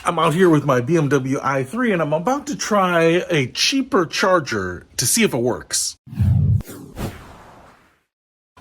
I'm out here with my BMW i3 and I'm about to try a cheaper charger to see if it works.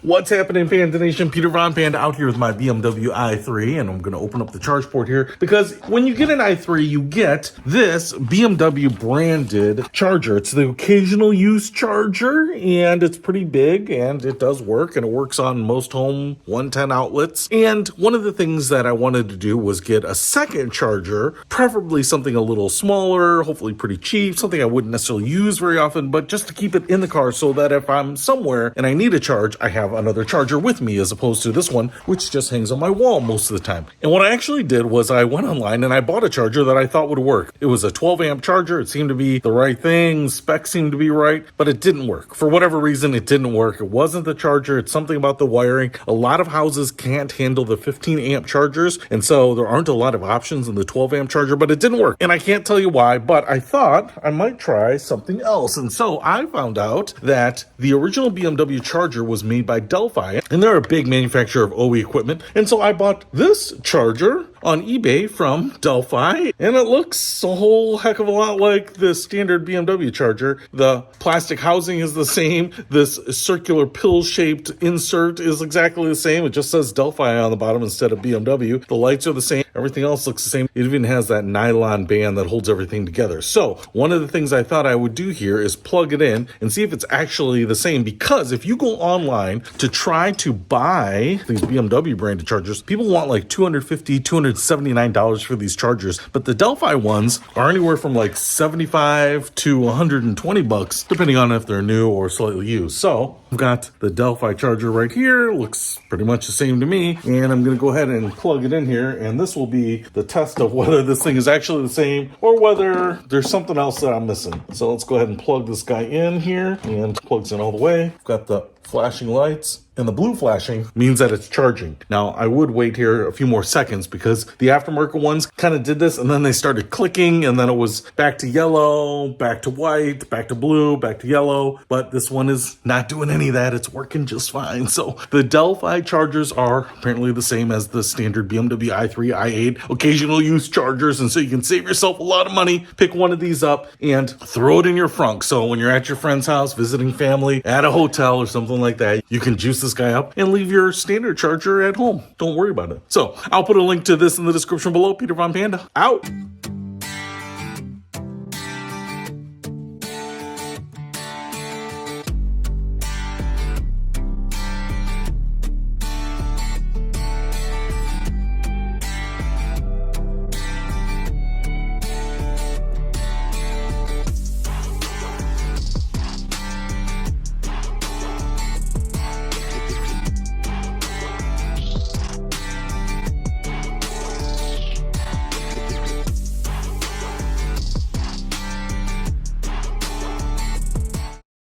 What's happening, Panda Nation? Peter Von Panda out here with my BMW i3, and I'm going to open up the charge port here because when you get an i3, you get this BMW branded charger. It's the occasional use charger, and it's pretty big, and it does work, and it works on most home 110 outlets. And one of the things that I wanted to do was get a second charger, preferably something a little smaller, hopefully pretty cheap, something I wouldn't necessarily use very often, but just to keep it in the car so that if I'm somewhere and I need a charge, I have another charger with me as opposed to this one, which just hangs on my wall most of the time. And what I actually did was I went online and I bought a charger that I thought would work. It was a 12 amp charger. It seemed to be the right thing. Specs seemed to be right, but it didn't work. For whatever reason, it didn't work. It wasn't the charger. It's something about the wiring. A lot of houses can't handle the 15 amp chargers. And so there aren't a lot of options in the 12 amp charger, but it didn't work. And I can't tell you why, but I thought I might try something else. And so I found out that the original BMW charger was made by Delphi, and they're a big manufacturer of OE equipment. And so I bought this charger on eBay from Delphi, and it looks a whole heck of a lot like the standard BMW charger. The plastic housing is the same. This circular pill-shaped insert is exactly the same. It just says Delphi on the bottom instead of BMW. The lights are the same. Everything else looks the same. It even has that nylon band that holds everything together. So one of the things I thought I would do here is plug it in and see if it's actually the same, because if you go online to try to buy these BMW branded chargers, people want like $250, $279 for these chargers, but the Delphi ones are anywhere from like $75 to $120, depending on if they're new or slightly used. So I've got the Delphi charger right here. Looks pretty much the same to me, and I'm going to go ahead and plug it in here, and this will be the test of whether this thing is actually the same or whether there's something else that I'm missing. So let's go ahead and plug this guy in here, and plugs in all the way. I've got the flashing lights, and the blue flashing means that it's charging. Now, I would wait here a few more seconds because the aftermarket ones kind of did this and then they started clicking, and then it was back to yellow, back to white, back to blue, back to yellow. But this one is not doing any of that. It's working just fine. So the Delphi chargers are apparently the same as the standard BMW i3, i8 occasional use chargers. And so you can save yourself a lot of money. Pick one of these up and throw it in your frunk. So when you're at your friend's house, visiting family, at a hotel or something like that, you can juice this guy up and leave your standard charger at home. Don't worry about it. So I'll put a link to this in the description below. Peter Von Panda, out.